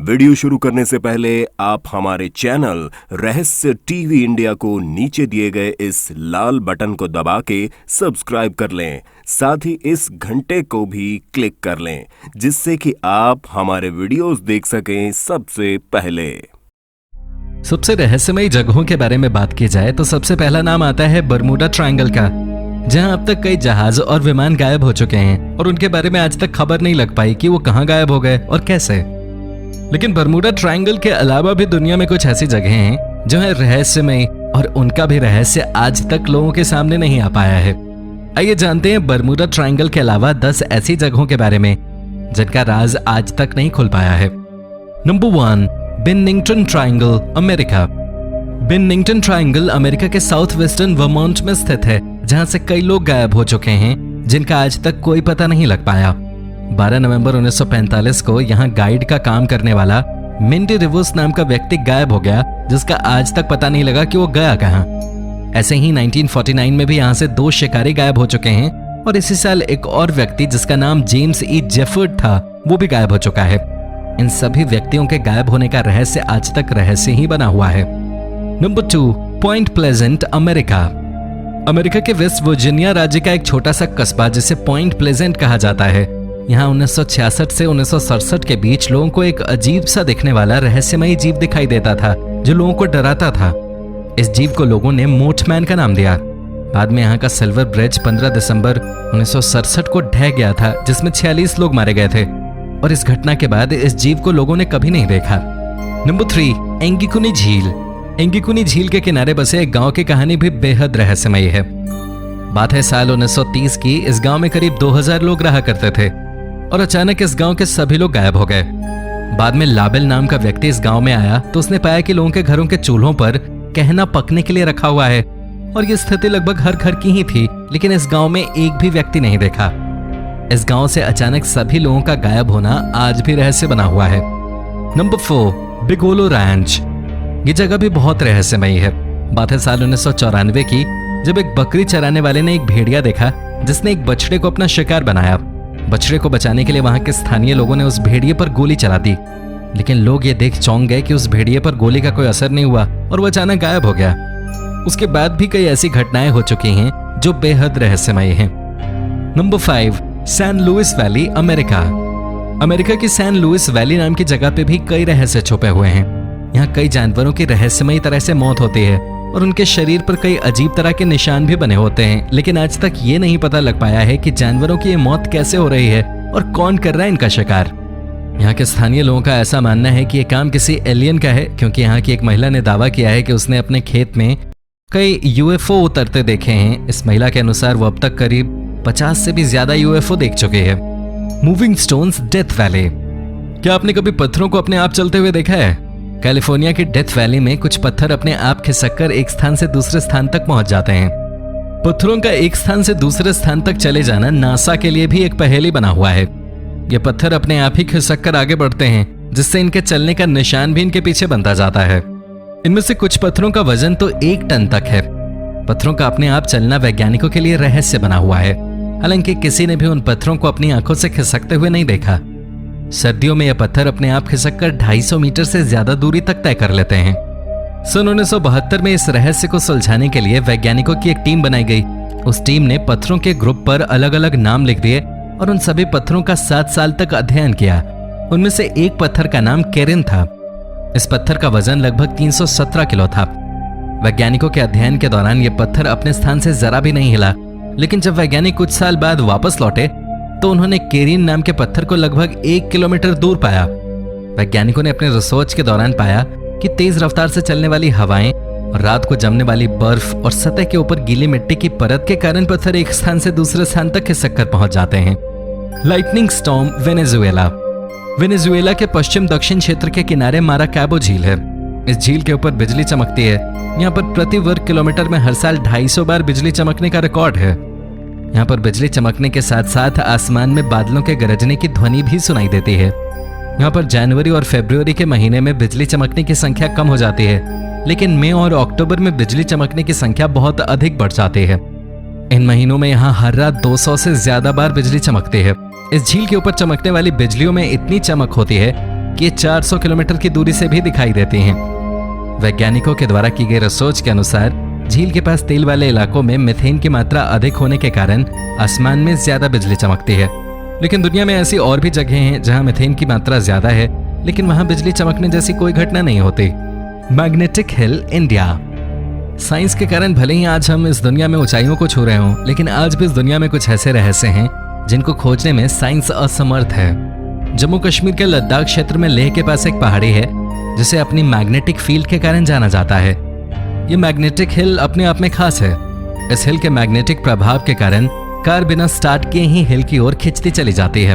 Video शुरू करने से पहले आप हमारे चैनल रहस्य टीवी इंडिया को नीचे दिए गए इस लाल बटन को दबा के सब्सक्राइब कर लें। साथ ही इस घंटे को भी क्लिक कर लें जिससे कि आप हमारे वीडियोस देख सकें सबसे पहले। सबसे रहस्यमयी जगहों के बारे में बात की जाए तो सबसे पहला नाम आता है बरमूडा ट्रायंगल का, जहां अब तक कई जहाज और विमान गायब हो चुके हैं और उनके बारे में आज तक खबर नहीं लग पाई कि वो कहां गायब हो गए और कैसे। लेकिन बरमूडा ट्रायंगल के अलावा भी दुनिया में कुछ ऐसी जगहें हैं जो है रहस्यमयी और उनका भी रहस्य आज तक लोगों के सामने नहीं आ पाया है। आइए जानते हैं बरमूडा ट्रायंगल के अलावा 10 ऐसी जगहों के बारे में जिनका राज आज तक नहीं खुल पाया है। Number 1, Bennington triangle, America. Bennington triangle America के साउथ वेस्टर्न वर्मोंट में स्थित है, जहां से कई लोग गायब हो चुके हैं जिनका आज तक कोई पता नहीं लग पाया। 12 नवंबर 1945 को यहां गाइड का काम करने वाला मिंडी रिवोस नाम का व्यक्ति गायब हो गया, जिसका आज तक पता नहीं लगा कि वो गया कहां। ऐसे ही 1949 में भी यहां से 2 शिकारी गायब हो चुके हैं और इसी साल एक और व्यक्ति जिसका नाम जेम्स ई जेफर्ड था वो भी गायब हो चुका है। इन सभी व्यक्तियों के गायब होने का रहस्य आज तक रहस्य ही बना हुआ है। Number 2, point pleasant, America. America के वेस्ट वर्जीनिया राज्य का एक छोटा सा कस्बा जिसे पॉइंट प्लेजेंट कहा जाता है। यहाँ 1966 से 1967 के बीच लोगों को एक अजीब सा दिखने वाला रहस्यमयी जीव दिखाई देता था जो लोगों को डराता था। इस जीव को लोगों ने मोथमैन का नाम दिया। बाद में यहाँ का सिल्वर ब्रिज 15 दिसंबर 1967 को ढह गया था, जिसमें 46 लोग मारे गए थे और इस घटना के बाद इस जीव को लोगों ने कभी नहीं देखा। नंबर 3, एंगिकुनी झील। एंगिकुनी झील के किनारे बसे एक गांव की कहानी भी बेहद रहस्यमयी है। बात है साल 1930 की। इस गांव में करीब 2000 लोग रहा करते थे और अचानक इस गांव के सभी लोग गायब हो गए। बाद में लाबेल नाम का व्यक्ति इस गांव में आया तो उसने पाया कि लोगों के घरों के चूल्हों पर कहना पकने के लिए रखा हुआ है और ये स्थिति लगभग हर घर की ही थी, लेकिन इस गांव में एक भी व्यक्ति नहीं देखा। इस गांव से अचानक सभी लोगों का गायब होना आज भी रहस्य बना हुआ है। Number 4, Bigelow ranch. ये जगह भी बहुत रहस्यमयी है। बात है साल 1994 की, जब एक बकरी चराने वाले ने एक भेड़िया देखा जिसने एक बछड़े को अपना शिकार बनाया। बछड़े को बचाने के लिए वहां के स्थानीय लोगों ने उस भेड़िए पर गोली चला दी, लेकिन लोग ये देख चौंक गए कि उस भेड़िए पर गोली का कोई असर नहीं हुआ और वो अचानक गायब हो गया। उसके बाद भी कई ऐसी घटनाएं हो चुकी हैं जो बेहद रहस्यमयी हैं। Number 5, San Luis Valley, America. America की सैन लुइस वैली नाम की जगह पे भी कई रहस्य छुपे हुए हैं। यहाँ कई जानवरों की रहस्यमयी तरह से मौत होती है और उनके शरीर पर कई अजीब तरह के निशान भी बने होते हैं, लेकिन आज तक ये नहीं पता लग पाया है कि जानवरों की ये मौत कैसे हो रही है और कौन कर रहा है इनका शिकार। यहाँ के स्थानीय लोगों का ऐसा मानना है कि ये काम किसी एलियन का है, क्योंकि यहाँ की एक महिला ने दावा किया है कि उसने अपने खेत में कई यूएफओ उतरते देखे हैं। इस महिला के अनुसार वो अब तक करीब 50 से भी ज्यादा यूएफओ देख चुके हैं। Moving stones, death valley. क्या आपने कभी पत्थरों को अपने आप चलते हुए देखा है? कैलिफोर्निया की डेथ वैली में कुछ पत्थर अपने आप खिसककर एक स्थान से दूसरे स्थान तक पहुंच जाते हैं। पत्थरों का एक स्थान से दूसरे स्थान तक चले जाना नासा के लिए भी एक पहेली बना हुआ है। ये पत्थर अपने आप ही खिसककर आगे बढ़ते हैं, जिससे इनके चलने का निशान भी इनके पीछे बनता जाता है। इनमें से कुछ पत्थरों का वजन तो 1 टन तक है। पत्थरों का अपने आप चलना वैज्ञानिकों के लिए रहस्य बना हुआ है, हालांकि किसी ने भी उन पत्थरों को अपनी आंखों से खिसकते हुए नहीं देखा। सर्दियों में यह पत्थर अपने आप खिसककर 250 मीटर से ज्यादा दूरी तक तय कर लेते हैं। सन 1972 में इस रहस्य को सुलझाने के लिए वैज्ञानिकों की एक टीम बनाई गई। उस टीम ने पत्थरों के ग्रुप पर अलग अलग नाम लिख दिए और उन सभी पत्थरों का 7 साल तक अध्ययन किया। उनमें से एक पत्थर का नाम केरिन था। इस पत्थर का वजन लगभग 317 किलो था। वैज्ञानिकों के अध्ययन के दौरान यह पत्थर अपने स्थान से जरा भी नहीं हिला, लेकिन जब वैज्ञानिक कुछ साल बाद वापस लौटे तो उन्होंने केरिन नाम के पत्थर को लगभग 1 किलोमीटर दूर पाया। वैज्ञानिकों ने अपने रिसर्च के दौरान पाया कि तेज रफ्तार से चलने वाली हवाएं और रात को जमने वाली बर्फ और सतह के ऊपर गीली मिट्टी की परत के कारण पत्थर एक स्थान से दूसरे स्थान तक खिसक कर पहुंच जाते हैं। Lightning storm, Venezuela. वेनेजुएला के पश्चिम दक्षिण क्षेत्र के किनारे माराकैबो झील है। इस झील के ऊपर बिजली चमकती है। यहाँ पर प्रति वर्ग किलोमीटर में हर साल 250 बार बिजली चमकने का रिकॉर्ड है। यहाँ पर बिजली चमकने के साथ साथ आसमान में बादलों के गरजने की ध्वनि भी सुनाई देती है। यहाँ पर जनवरी और फरवरी के महीने में बिजली चमकने की संख्या कम हो जाती है, लेकिन मई और अक्टूबर में बिजली चमकने की संख्या बहुत अधिक बढ़ जाती है। इन महीनों में यहाँ हर रात 200 से ज्यादा बार बिजली चमकती है। इस झील के ऊपर चमकने वाली बिजलियों में इतनी चमक होती है कि ये 400 किलोमीटर की दूरी से भी दिखाई देती हैं। वैज्ञानिकों के द्वारा की गई रिसर्च के अनुसार झील के पास तेल वाले इलाकों में मीथेन की मात्रा अधिक होने के कारण आसमान में ज्यादा बिजली चमकती है। लेकिन दुनिया में ऐसी और भी जगह हैं जहां मीथेन की मात्रा ज्यादा है, लेकिन वहां बिजली चमकने जैसी कोई घटना नहीं होती। Magnetic hill, India. साइंस के कारण भले ही आज हम इस दुनिया में ऊंचाइयों को छू रहे हों, लेकिन आज भी इस दुनिया में कुछ ऐसे रहस्य हैं जिनको खोजने में साइंस असमर्थ है। जम्मू कश्मीर के लद्दाख क्षेत्र में लेह के पास एक पहाड़ी है जिसे अपनी मैग्नेटिक फील्ड के कारण जाना जाता है। ये मैग्नेटिक हिल अपने आप में खास है। इस हिल के मैग्नेटिक प्रभाव के कारण कार बिना स्टार्ट किए ही हिल की ओर खिंचती चली जाती है।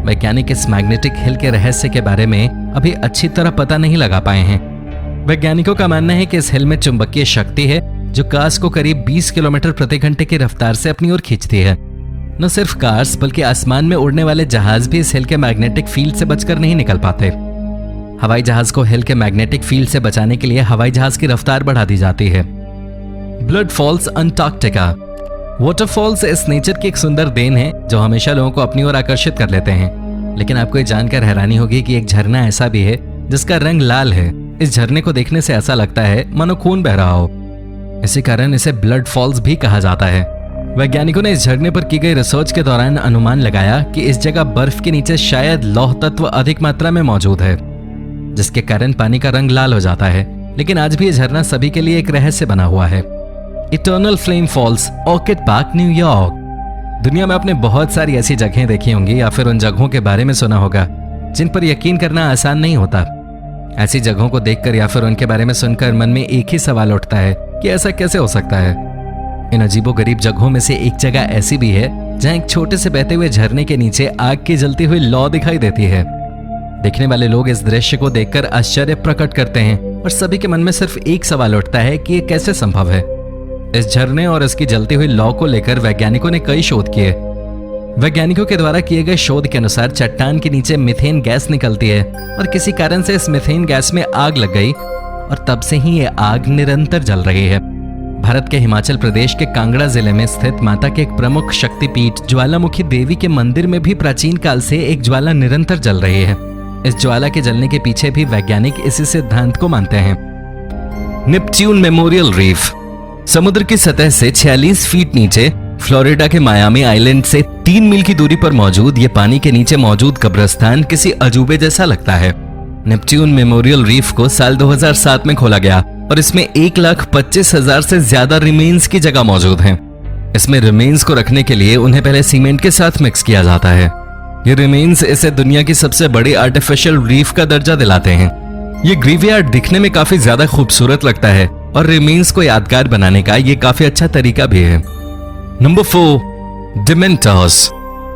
वैज्ञानिक इस मैग्नेटिक हिल के रहस्य के बारे में अभी अच्छी तरह पता नहीं लगा पाए हैं। वैज्ञानिकों का मानना है कि इस हिल में चुंबकीय शक्ति है जो कार्स को करीब 20 किलोमीटर प्रति घंटे की रफ्तार से अपनी ओर खींचती है। न सिर्फ कार्स बल्कि आसमान में उड़ने वाले जहाज भी इस हिल के मैग्नेटिक फील्ड से बचकर नहीं निकल पाते। हवाई जहाज को हिल के मैग्नेटिक फील्ड से बचाने के लिए हवाई जहाज की रफ्तार बढ़ा दी जाती है। Blood falls, Antarctica. वाटरफॉल्स इस नेचर की एक सुंदर देन है जो हमेशा लोगों को अपनी ओर आकर्षित कर लेते हैं। लेकिन आपको ये जानकर हैरानी होगी कि एक झरना ऐसा भी है जिसका रंग लाल है। इस झरने को देखने से ऐसा लगता है मानो खून बह रहा हो। इसी कारण इसे ब्लड फॉल्स भी कहा जाता है। वैज्ञानिकों ने इस झरने पर की गई रिसर्च के दौरान अनुमान लगाया कि इस जगह बर्फ के नीचे शायद लौह तत्व अधिक मात्रा में मौजूद है, जिसके कारण पानी का रंग लाल हो जाता है। लेकिन आज भी यह झरना सभी के लिए एक रहस्य बना हुआ है। Eternal Flame Falls, Orchid Park, New York. दुनिया में आपने बहुत सारी ऐसी जगहें देखी होंगी या फिर उन जगहों के बारे में सुना होगा जिन पर यकीन करना आसान नहीं होता। ऐसी जगहों को देखकर या फिर उनके बारे में सुनकर मन में एक ही सवाल उठता है कि ऐसा कैसे हो सकता है। इन अजीबोगरीब जगहों में से एक जगह ऐसी भी है जहां एक छोटे से बहते हुए झरने के नीचे आग की जलती हुई लौ दिखाई देती है। देखने वाले लोग इस दृश्य को देखकर आश्चर्य प्रकट करते हैं और सभी के मन में सिर्फ एक सवाल उठता है कि ये कैसे संभव है। इस झरने और इसकी जलती हुई लौ को लेकर वैज्ञानिकों ने कई शोध किए। वैज्ञानिकों के द्वारा किए गए शोध के अनुसार चट्टान के नीचे मीथेन गैस निकलती है और किसी कारण से इस मीथेन गैस में आग लग गई और तब से ही ये आग निरंतर जल रही है। भारत के हिमाचल प्रदेश के कांगड़ा जिले में स्थित माता के एक प्रमुख शक्तिपीठ ज्वालामुखी देवी के मंदिर में भी प्राचीन काल से एक ज्वाला निरंतर जल रही है। इस ज्वाला के जलने के पीछे भी वैज्ञानिक इसी सिद्धांत को मानते हैं। Neptune memorial reef. समुद्र की सतह से 46 फीट नीचे फ्लोरिडा के मायामी आइलैंड से 3 मील की दूरी पर मौजूद ये पानी के नीचे मौजूद कब्रिस्तान किसी अजूबे जैसा लगता है। नेपच्यून मेमोरियल रीफ को साल 2007 में खोला गया और इसमें 1,25,000 से ज्यादा रिमेन्स की जगह मौजूद हैं। इसमें रिमेन्स को रखने के लिए उन्हें पहले सीमेंट के साथ मिक्स किया जाता है। ये रिमेन्स इसे दुनिया की सबसे बड़ी आर्टिफिशियल रीफ का दर्जा दिलाते हैं। ये ग्रेवयार्ड दिखने में काफी ज्यादा खूबसूरत लगता है और रिमेन्स को यादगार बनाने का ये काफी अच्छा तरीका भी है। Number 4, dementors.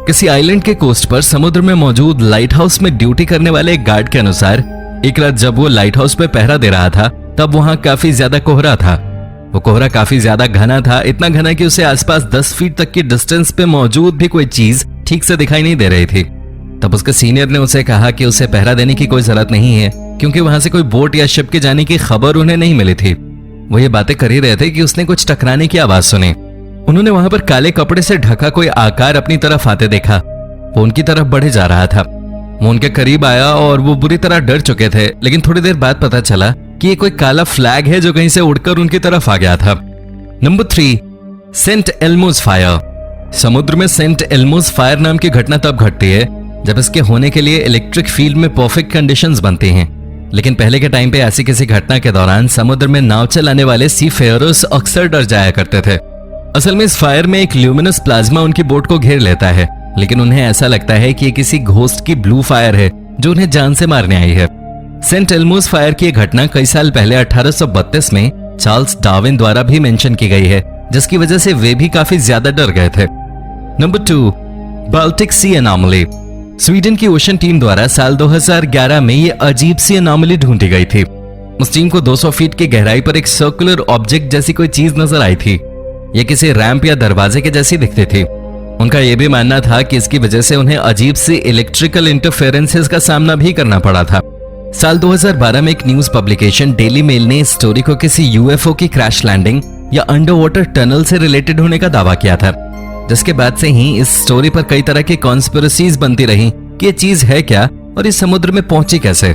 किसी आइलैंड के कोस्ट पर समुद्र में मौजूद लाइट हाउस में ड्यूटी करने वाले एक गार्ड के अनुसार एक रात जब वो लाइट हाउस पे पहरा दे रहा था तब वहां काफी ज्यादा कोहरा था। वो कोहरा काफी ज्यादा घना था, इतना घना कि उसे आसपास 10 फीट तक की डिस्टेंस पे मौजूद भी कोई चीज ठीक से दिखाई नहीं दे रही थी। तब उसके सीनियर ने उसे कहा कि उसे पहरा देने की कोई जरूरत नहीं है क्योंकि वहां से कोई बोट या शिप के जाने की खबर उन्हें नहीं मिली थी। वो ये बातें कर ही रहे थे कि उसने कुछ टकराने की आवाज सुनी। उन्होंने वहां पर काले कपड़े से ढका कोई आकार अपनी तरफ आते देखा। वो उनकी तरफ बढ़े जा रहा था। वो उनके करीब आया और वो बुरी तरह डर चुके थे, लेकिन थोड़ी देर बाद पता चला कि ये कोई काला फ्लैग है जो कहीं से उड़कर उनकी तरफ आ गया था। Number 3, Saint Elmo's fire. समुद्र में सेंट एल्मोस फायर नाम की घटना तब घटती है जब इसके होने के लिए इलेक्ट्रिक फील्ड में परफेक्ट कंडीशंस बनती हैं। लेकिन पहले के टाइम पे ऐसी किसी घटना के दौरान समुद्र में नाव चलाने वाले सी फेयरर्स अक्सर डर जाया करते थे। असल में इस फायर में एक ल्यूमिनस प्लाज्मा उनकी बोट को घेर लेता है, लेकिन उन्हें ऐसा लगता है कि ये किसी घोस्ट की ब्लू फायर है जो उन्हें जान से मारने आई है। सेंट एल्मोस फायर की घटना कई साल पहले 1832 में चार्ल्स डार्विन द्वारा भी मेंशन की गई है, जिसकी वजह से वे भी काफी ज्यादा डर गए थे। नंबर 2, बाल्टिक सी एनॉमली। स्वीडन की ओशन टीम द्वारा साल 2011 में ये अजीब सी एनॉमली ढूंढी गई थी। उस टीम को 200 फीट की गहराई पर एक सर्कुलर ऑब्जेक्ट जैसी कोई चीज नजर आई थी। ये किसी रैंप या दरवाजे के जैसी दिखती थी। उनका यह भी मानना था कि इसकी वजह से उन्हें अजीब सी इलेक्ट्रिकल इंटरफेरेंसेस का सामना भी करना पड़ा था। साल 2012 में एक न्यूज पब्लिकेशन डेली मेल ने इस स्टोरी को किसी यूएफओ की क्रैश लैंडिंग या अंडर वाटर टनल से रिलेटेड होने का दावा किया था, जिसके बाद से ही इस स्टोरी पर कई तरह की कॉन्स्पिरेसीज बनती रही कि ये चीज है क्या और इस समुद्र में पहुंची कैसे।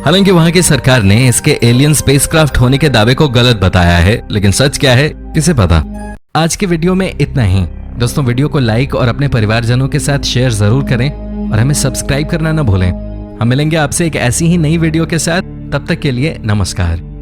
हालांकि वहां की सरकार ने इसके एलियन स्पेसक्राफ्ट होने के दावे को गलत बताया है, लेकिन सच क्या है किसे पता। आज की वीडियो में इतना ही। दोस्तों, वीडियो को लाइक और अपने परिवारजनों के साथ शेयर जरूर करें और हमें सब्सक्राइब करना न भूलें। हम मिलेंगे आपसे एक ऐसी ही नई वीडियो के साथ। तब तक के लिए नमस्कार।